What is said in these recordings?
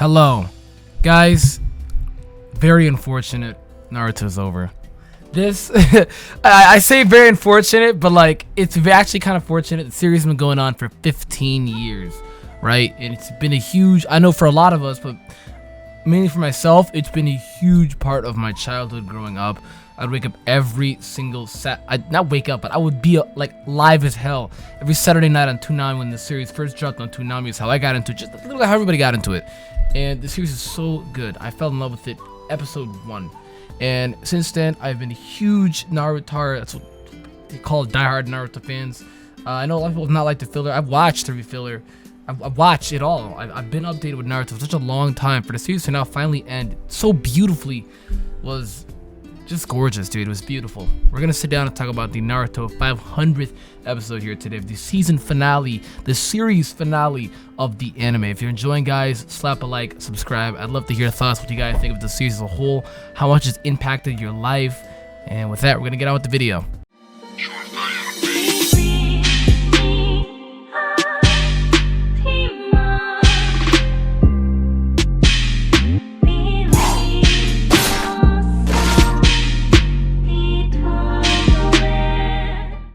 Hello, guys. Very unfortunate. Naruto's over. This, I say very unfortunate, but like it's actually kind of fortunate. The series has been going on for 15 years, right? And it's been a huge. I know for a lot of us, but mainly for myself, it's been a huge part of my childhood growing up. I'd wake up every single not wake up, but I would be like live as hell every Saturday night on Toonami when the series first dropped on Toonami. Is how I got into it, just literally how everybody got into it. And the series is so good. I fell in love with it episode 1. And since then, I've been a huge Naruto. That's what they call diehard Naruto fans. I know a lot of people not like the filler. I've watched every filler. I've watched it all. I've been updated with Naruto for such a long time. For the series to now finally end so beautifully was just gorgeous, dude. It was beautiful. We're gonna sit down and talk about the Naruto 500th episode here today, the season finale, the series finale of the anime. If you're enjoying, guys, slap a like, subscribe. I'd love to hear your thoughts, what you guys think of the series as a whole, how much it's impacted your life. And with that, we're gonna get on with the video.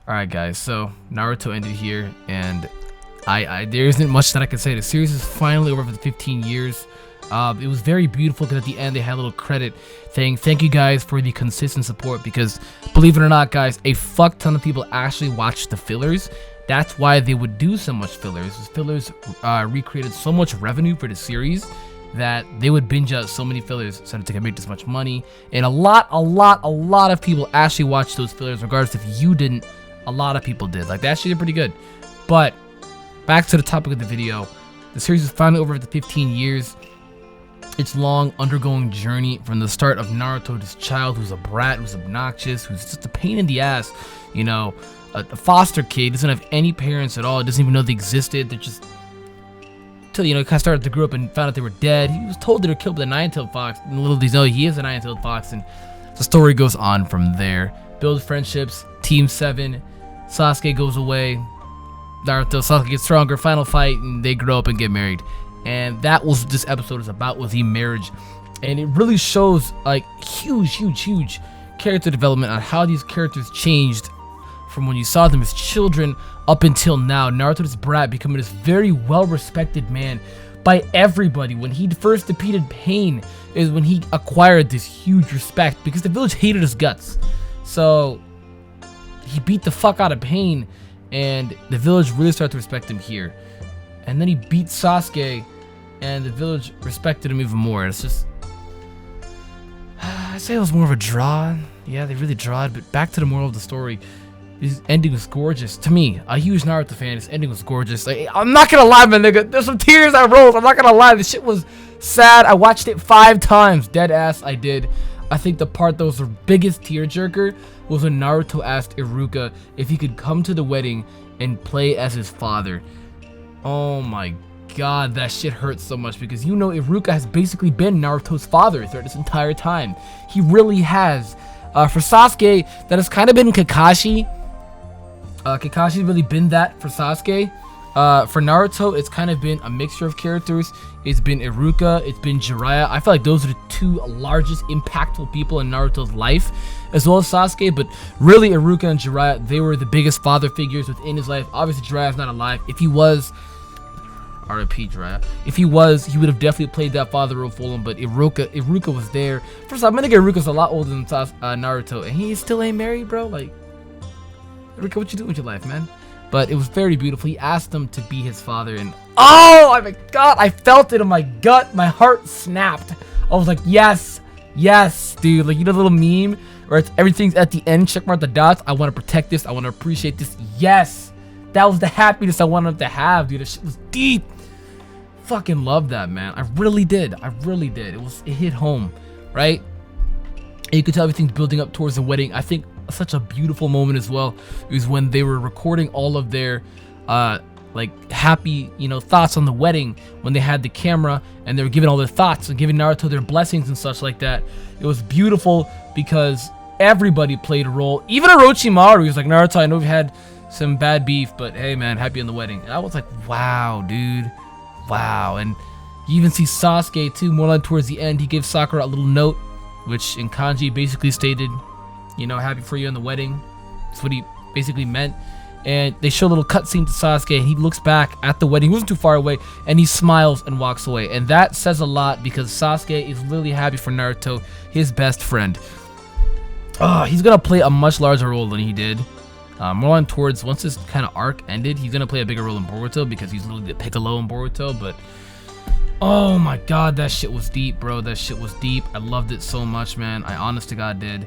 Alright guys, so Naruto ended here, and there isn't much that I can say. The series is finally over for 15 years. It was very beautiful because at the end they had a little credit thing. Thank you guys for the consistent support, because believe it or not, guys, a fuck ton of people actually watched the fillers. That's why they would do so much fillers. Fillers recreated so much revenue for the series that they would binge out so many fillers so that they could make this much money. And a lot of people actually watched those fillers, regardless if you didn't. A lot of people did. Like, they actually did pretty good. But back to the topic of the video. The series is finally over after 15 years. Its long undergoing journey from the start of Naruto, this child who's a brat, who's obnoxious, who's just a pain in the ass, you know, a foster kid, doesn't have any parents at all, doesn't even know they existed. They're just, till, you know, he kind of started to grow up and found out they were dead. He was told they were killed by the nine-tailed fox, and little did he know he is a nine-tailed fox, and the story goes on from there. Build friendships, Team 7, Sasuke goes away, Sasuke gets stronger, final fight, and they grow up and get married. And that was what this episode is about, was the marriage. And it really shows like huge character development on how these characters changed from when you saw them as children up until now. Naruto, this brat, becoming this very well-respected man by everybody. When he first defeated Pain is when he acquired this huge respect, because the village hated his guts. So he beat the fuck out of Pain, and the village really started to respect him here. And then he beat Sasuke, and the village respected him even more. It's just, I'd say it was more of a draw. Yeah, they really drawed. But back to the moral of the story. This ending was gorgeous. To me, a huge Naruto fan, this ending was gorgeous. Like, I'm not gonna lie, my nigga. There's some tears I rolled. I'm not gonna lie. This shit was sad. I watched it 5 times. Dead ass, I did. I think the part that was the biggest tearjerker was when Naruto asked Iruka if he could come to the wedding and play as his father. Oh my god, that shit hurts so much, because you know Iruka has basically been Naruto's father throughout this entire time. He really has. For Sasuke, that has kind of been Kakashi. Kakashi's really been that for Sasuke. For Naruto, it's kind of been a mixture of characters. It's been Iruka, it's been Jiraiya. I feel like those are the 2 largest impactful people in Naruto's life, as well as Sasuke. But really, Iruka and Jiraiya, they were the biggest father figures within his life. Obviously, Jiraiya's not alive. If he was, R.I.P. Jiraiya. If he was, he would have definitely played that father role for him. But Iruka was there. First off, I'm gonna get Iruka's a lot older than Naruto, and he still ain't married, bro. Like, Iruka, what you doing with your life, man? But it was very beautiful. He asked him to be his father, and oh my god, I felt it in my gut. My heart snapped. I was like, yes, dude. Like, you know the little meme where it's everything's at the end, check mark the dots. I want to protect this. I want to appreciate this. Yes, that was the happiness I wanted him to have, dude. This shit was deep. Fucking love that, man. I really did. It hit home, right? And you could tell everything's building up towards the wedding. I think such a beautiful moment as well is when they were recording all of their like happy, you know, thoughts on the wedding, when they had the camera and they were giving all their thoughts and giving Naruto their blessings and such like that. It was beautiful because everybody played a role. Even Orochimaru was like, Naruto, I know we've had some bad beef, but hey man, happy on the wedding. And I was like, wow, dude, wow. And You even see Sasuke too, more like towards the end. He gives Sakura a little note, which in kanji basically stated, you know, happy for you on the wedding. That's what he basically meant. And they show a little cutscene to Sasuke, and he looks back at the wedding. He wasn't too far away, and he smiles and walks away. And that says a lot, because Sasuke is literally happy for Naruto, his best friend. He's gonna play a much larger role than he did. More on towards, once this kind of arc ended, he's gonna play a bigger role in Boruto, because he's literally the Piccolo in Boruto. But oh my god, that shit was deep, bro. That shit was deep. I loved it so much, man. I honest to god did.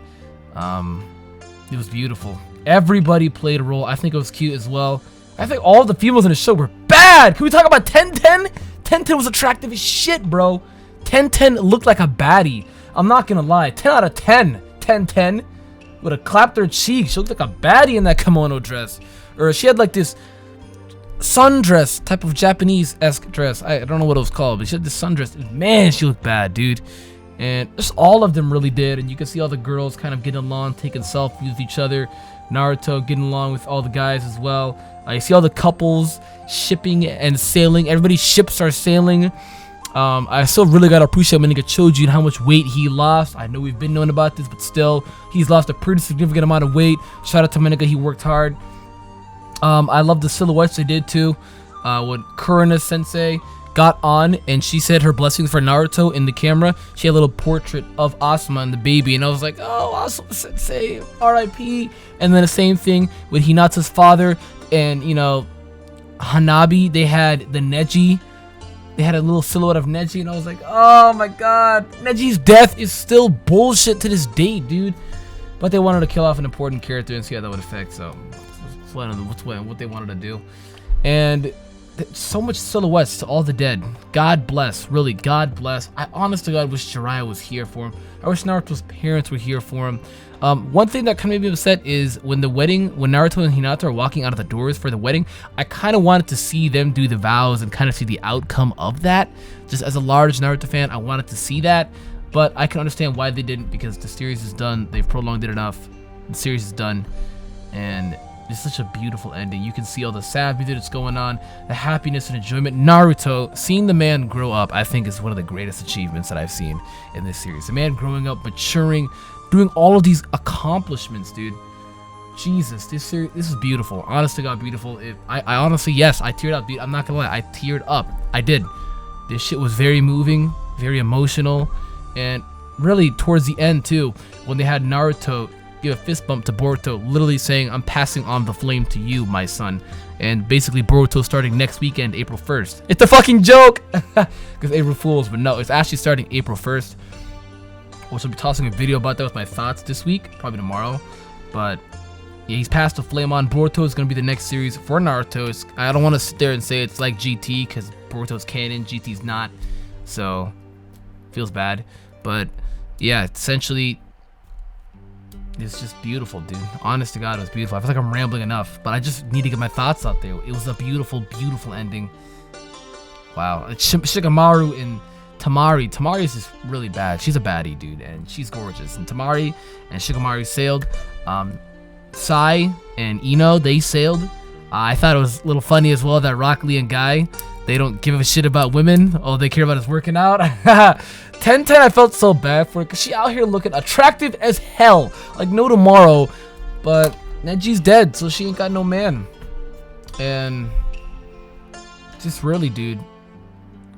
It was beautiful. Everybody played a role. I think it was cute as well. I think all the females in the show were bad. Can we talk about 1010? 1010 was attractive as shit, bro. 1010 looked like a baddie. I'm not gonna lie. 10 out of 10. 1010 would have clapped her cheek. She looked like a baddie in that kimono dress. Or she had like this sundress type of Japanese-esque dress. I don't know what it was called, but she had this sundress. Man, she looked bad, dude. And just all of them really did. And you can see all the girls kind of getting along, taking selfies with each other. Naruto getting along with all the guys as well. You see all the couples shipping and sailing. Everybody's ships are sailing. I still really gotta appreciate my nigga Choji and how much weight he lost. I know we've been knowing about this, but still, he's lost a pretty significant amount of weight. Shout out to my nigga, he worked hard. I love the silhouettes they did too. When Kurina Sensei got on and she said her blessings for Naruto in the camera, she had a little portrait of Asuma and the baby, and I was like, oh, Asuma Sensei, R.I.P. And then the same thing with Hinata's father and, you know, Hanabi. They had the Neji. They had a little silhouette of Neji, and I was like, oh my god, Neji's death is still bullshit to this day, dude. But they wanted to kill off an important character and see how that would affect, so that's what they wanted to do. And so much silhouettes to all the dead. God bless, really, God bless. I honest to God wish Jiraiya was here for him. I wish Naruto's parents were here for him. One thing that kind of made me upset is when Naruto and Hinata are walking out of the doors for the wedding, I kind of wanted to see them do the vows and kind of see the outcome of that. Just as a large Naruto fan, I wanted to see that, but I can understand why they didn't, because the series is done. They've prolonged it enough. The series is done, and it's such a beautiful ending. You can see all the sad music that's going on, the happiness and enjoyment. Naruto, seeing the man grow up, I think is one of the greatest achievements that I've seen in this series. The man growing up, maturing, doing all of these accomplishments, dude. Jesus, this series, this is beautiful. Honest to God, beautiful. I honestly, yes, I teared up, dude. I'm not gonna lie, I teared up. I did. This shit was very moving, very emotional, and really towards the end too, when they had Naruto give a fist bump to Boruto, literally saying, I'm passing on the flame to you, my son. And basically Boruto starting next weekend, April 1st. It's a fucking joke! Because April Fools, but no, it's actually starting April 1st. Which I'll be tossing a video about that with my thoughts this week, probably tomorrow. But yeah, he's passed the flame on. Boruto is going to be the next series for Naruto. I don't want to sit there and say it's like GT, because Boruto's canon, GT's not. So, feels bad. But yeah, essentially, it's just beautiful, dude. Honest to God, it was beautiful. I feel like I'm rambling enough, but I just need to get my thoughts out there. It was a beautiful, beautiful ending. Wow. Shikamaru and Tamari. Tamari is just really bad. She's a baddie, dude, and she's gorgeous. And Tamari and Shikamaru sailed. Sai and Ino, they sailed. I thought it was a little funny as well that Rock Lee and Guy, they don't give a shit about women. All they care about is working out. 1010, I felt so bad for her because she out here looking attractive as hell, like no tomorrow. But Neji's dead, so she ain't got no man. And just really, dude,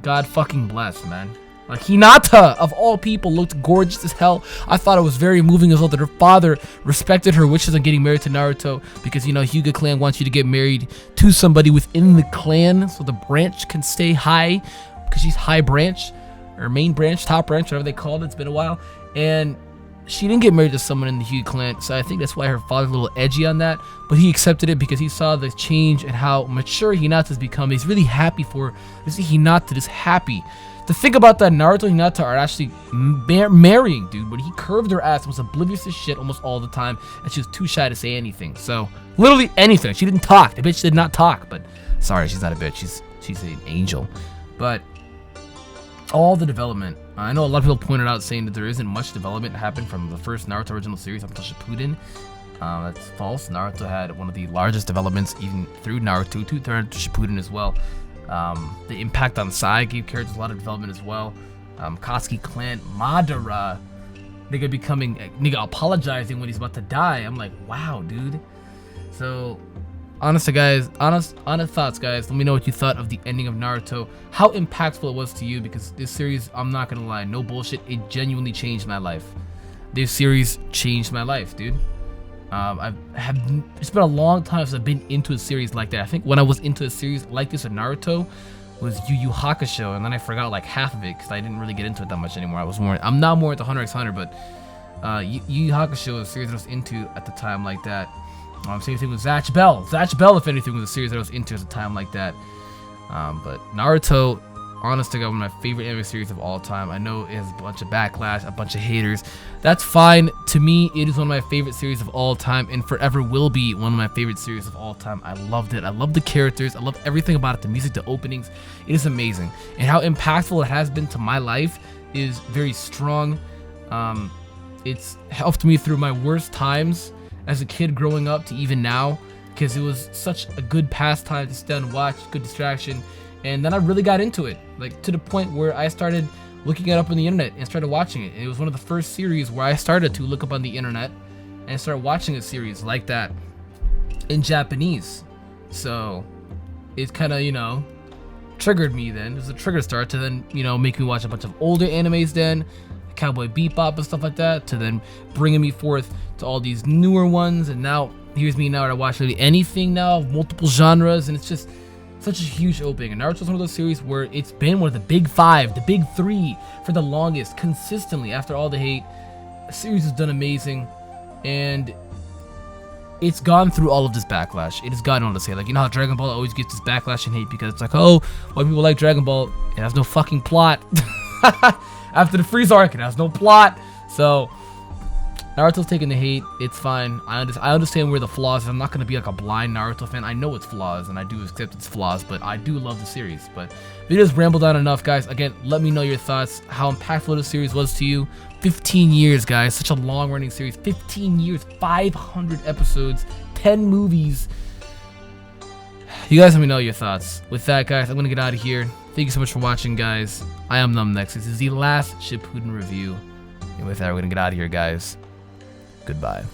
God fucking bless, man. Like Hinata, of all people, looked gorgeous as hell. I thought it was very moving as well that her father respected her wishes on getting married to Naruto, because, you know, Hyuga clan wants you to get married to somebody within the clan so the branch can stay high, because she's high branch, or main branch, top branch, whatever they call it. It's been a while. And she didn't get married to someone in the Hyuga clan, so I think that's why her father's a little edgy on that. But he accepted it because he saw the change and how mature Hinata's become. He's really happy for her. To see Hinata is happy. To think about that, Naruto and Hinata are actually marrying, dude. But he curved her ass, was oblivious as shit almost all the time, and she was too shy to say anything. So, literally anything. She didn't talk. The bitch did not talk. But, sorry, she's not a bitch. She's an angel. But all the development. I know a lot of people pointed out saying that there isn't much development that happened from the first Naruto original series up to Shippuden. That's false. Naruto had one of the largest developments even through Naruto to Shippuden as well. The impact on Sai gave characters a lot of development as well. Katsuki clan, Madara, nigga becoming, nigga apologizing when he's about to die. I'm like, wow, dude. So, honest thoughts, guys. Let me know what you thought of the ending of Naruto. How impactful it was to you, because this series, I'm not gonna lie, no bullshit, it genuinely changed my life. This series changed my life, dude. It's been a long time since I've been into a series like that. I think when I was into a series like this with Naruto was Yu Yu Hakusho, and then I forgot like half of it because I didn't really get into it that much anymore. I'm now more into Hunter x Hunter, but Yu Yu Hakusho was a series that I was into at the time like that. Same thing with Zatch Bell. Zatch Bell, if anything, was a series that I was into at a time like that. But Naruto, honest to God, one of my favorite anime series of all time. I know it has a bunch of backlash, a bunch of haters. That's fine. To me, it is one of my favorite series of all time, and forever will be one of my favorite series of all time. I loved it. I love the characters. I love everything about it. The music, the openings. It is amazing. And how impactful it has been to my life is very strong. It's helped me through my worst times as a kid growing up to even now, because it was such a good pastime to sit down and watch, good distraction. And then I really got into it, like to the point where I started looking it up on the internet and started watching it. And it was one of the first series where I started to look up on the internet and start watching a series like that in Japanese. So it kind of, you know, triggered me then. It was a trigger start to then, you know, make me watch a bunch of older animes then, Cowboy Bebop and stuff like that, to then bringing me forth to all these newer ones. And now here's me now, I watch literally anything now of multiple genres, and it's just such a huge opening. And Naruto's one of those series where it's been one of the big five, the big three for the longest, consistently after all the hate. The series has done amazing, and it's gone through all of this backlash. It has gotten all this hate. Like, you know how Dragon Ball always gets this backlash and hate because it's like, oh, why people like Dragon Ball? It has no fucking plot. After the Freeze arc, it has no plot. So Naruto's taking the hate. It's fine. I understand where the flaws is. I'm not gonna be like a blind Naruto fan. I know its flaws, and I do accept its flaws, but I do love the series. But videos rambled on enough, guys. Again, let me know your thoughts. How impactful the series was to you. 15 years, guys. Such a long-running series. 15 years, 500 episodes, 10 movies. You guys let me know your thoughts. With that, guys, I'm gonna get out of here. Thank you so much for watching, guys. I am AkumaNexus. This is the last Shippuden review. And with that, we're gonna get out of here, guys. Goodbye.